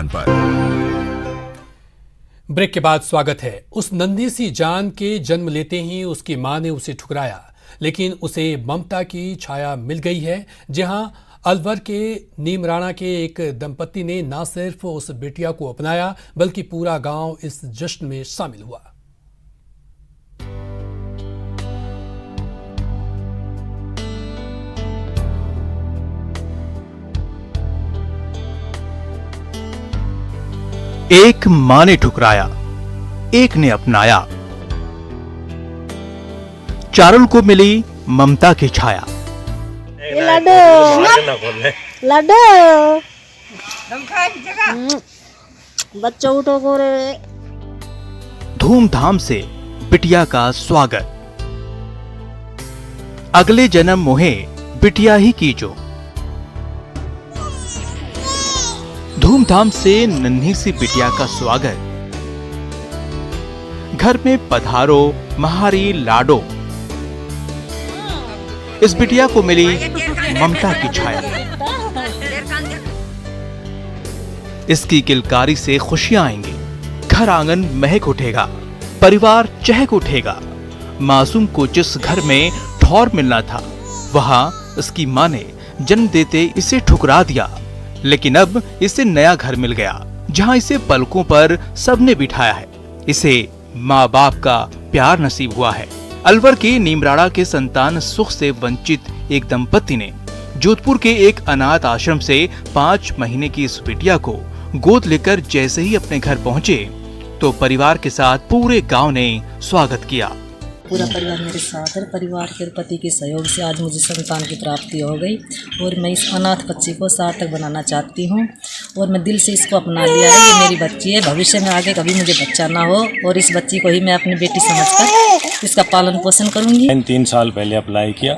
राजस्थान पर। ब्रेक के बाद स्वागत है। उस नन्ही सी जान के जन्म लेते ही उसकी मां ने उसे ठुकराया, लेकिन उसे ममता की छाया मिल गई है। जहां अलवर के नीमराणा के एक दंपति ने न सिर्फ उस बेटिया को अपनाया, बल्कि पूरा गांव इस जश्न में शामिल हुआ। एक मां ने ठुकराया, एक ने अपनाया। चारुल को मिली ममता की छाया। लड्डू बच्चों उठो गोरे। धूमधाम से बिटिया का स्वागत। अगले जन्म मोहे बिटिया ही कीजो। धूमधाम से नन्ही सी बिटिया का स्वागत। घर में पधारो महारी लाडो। इस बिटिया को मिली ममता की छाया। इसकी किलकारी से खुशियां आएंगी, घर आंगन महक उठेगा, परिवार चहक उठेगा। मासूम को जिस घर में ठौर मिलना था, वहां उसकी मां ने जन्म देते इसे ठुकरा दिया। लेकिन अब इसे नया घर मिल गया, जहां इसे पलकों पर सबने बिठाया है। इसे माँ बाप का प्यार नसीब हुआ है। अलवर के नीमराणा के संतान सुख से वंचित एक दंपति ने जोधपुर के एक अनाथ आश्रम से 5 महीने की इस बिटिया को गोद लेकर जैसे ही अपने घर पहुंचे, तो परिवार के साथ पूरे गांव ने स्वागत किया। पूरा परिवार मेरे साथ है। परिवार के पति के सहयोग से आज मुझे संतान की प्राप्ति हो गई और मैं इस अनाथ बच्ची को सार्थक बनाना चाहती हूँ और मैं दिल से इसको अपना लिया है। ये मेरी बच्ची है, भविष्य में आगे कभी मुझे बच्चा ना हो और इस बच्ची को ही मैं अपनी बेटी समझकर इसका पालन पोषण करूँगी। 3 साल पहले अप्लाई किया।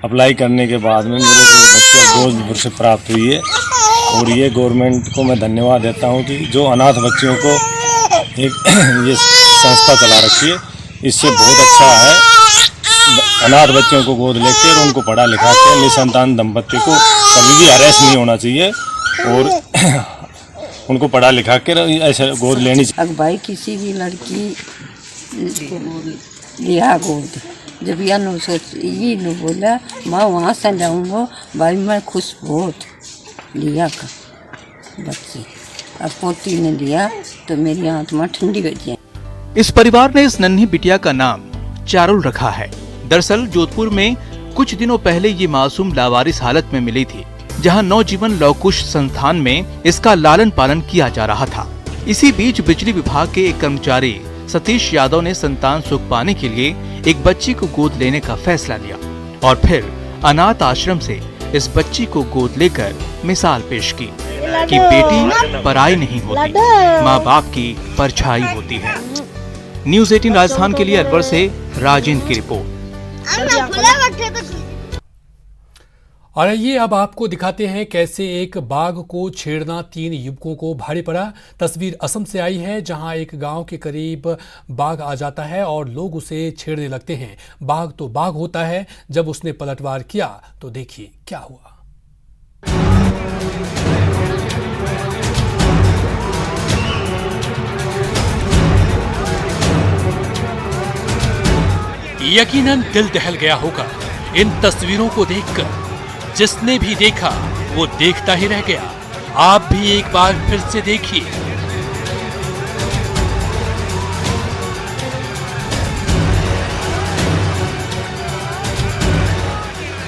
अप्लाई करने के बाद में मेरे को बच्चा जोधपुर से प्राप्त हुई है और ये गवर्नमेंट को मैं धन्यवाद देता हूँ कि जो अनाथ बच्चियों को एक ये संस्था चला रखी है। इससे बहुत अच्छा है। अनाथ बच्चों को गोद लेकर और उनको पढ़ा लिखा के निसंतान दंपति को कभी भी हरेस नहीं होना चाहिए और उनको पढ़ा लिखा कर ऐसे गोद लेनी चाहिए। अगर भाई किसी भी लड़की लिया गोद, जब यह ये बोला मैं वहाँ से जाऊँगा, भाई मैं खुश बहुत लिया का बच्चे। अब पोती ने लिया तो मेरी आत्मा ठंडी हो जाए। इस परिवार ने इस नन्ही बिटिया का नाम चारुल रखा है। दरअसल जोधपुर में कुछ दिनों पहले ये मासूम लावारिस हालत में मिली थी, जहां नवजीवन लवकुश संस्थान में इसका लालन पालन किया जा रहा था। इसी बीच बिजली विभाग के एक कर्मचारी सतीश यादव ने संतान सुख पाने के लिए एक बच्ची को गोद लेने का फैसला लिया और फिर अनाथ आश्रम से इस बच्ची को गोद लेकर मिसाल पेश की कि बेटी पराई नहीं होती, माँ बाप की परछाई होती है। न्यूज़ 18 राजस्थान के लिए अलवर से राजेंद्र की रिपोर्ट। और आइए अब आपको दिखाते हैं कैसे एक बाघ को छेड़ना 3 युवकों को भारी पड़ा। तस्वीर असम से आई है, जहां एक गांव के करीब बाघ आ जाता है और लोग उसे छेड़ने लगते हैं। बाघ तो बाघ होता है, जब उसने पलटवार किया तो देखिए क्या हुआ। यकीनन दिल दहल गया होगा इन तस्वीरों को देखकर। जिसने भी देखा वो देखता ही रह गया। आप भी एक बार फिर से देखिए।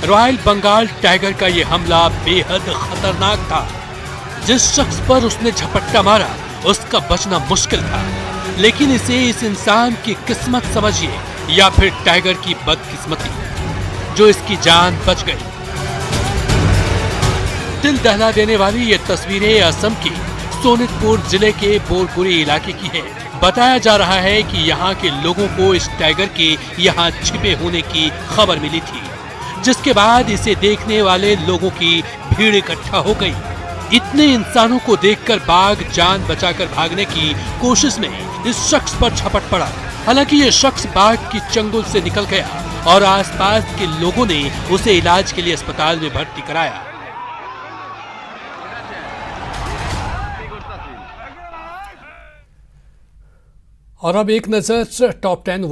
रॉयल बंगाल टाइगर का यह हमला बेहद खतरनाक था। जिस शख्स पर उसने झपट्टा मारा उसका बचना मुश्किल था, लेकिन इसे इस इंसान की किस्मत समझिए या फिर टाइगर की बदकिस्मती जो इसकी जान बच गई। दिल दहला देने वाली ये तस्वीरें असम की सोनितपुर जिले के बोरपुरी इलाके की है। बताया जा रहा है कि यहाँ के लोगों को इस टाइगर के यहाँ छिपे होने की खबर मिली थी, जिसके बाद इसे देखने वाले लोगों की भीड़ इकट्ठा हो गई। इतने इंसानों को देखकर बाघ जान बचाकर भागने की कोशिश में इस शख्स पर झपट पड़ा। हालांकि ये शख्स बाघ की चंगुल से निकल गया और आसपास के लोगों ने उसे इलाज के लिए अस्पताल में भर्ती कराया। और अब एक नजर टॉप 10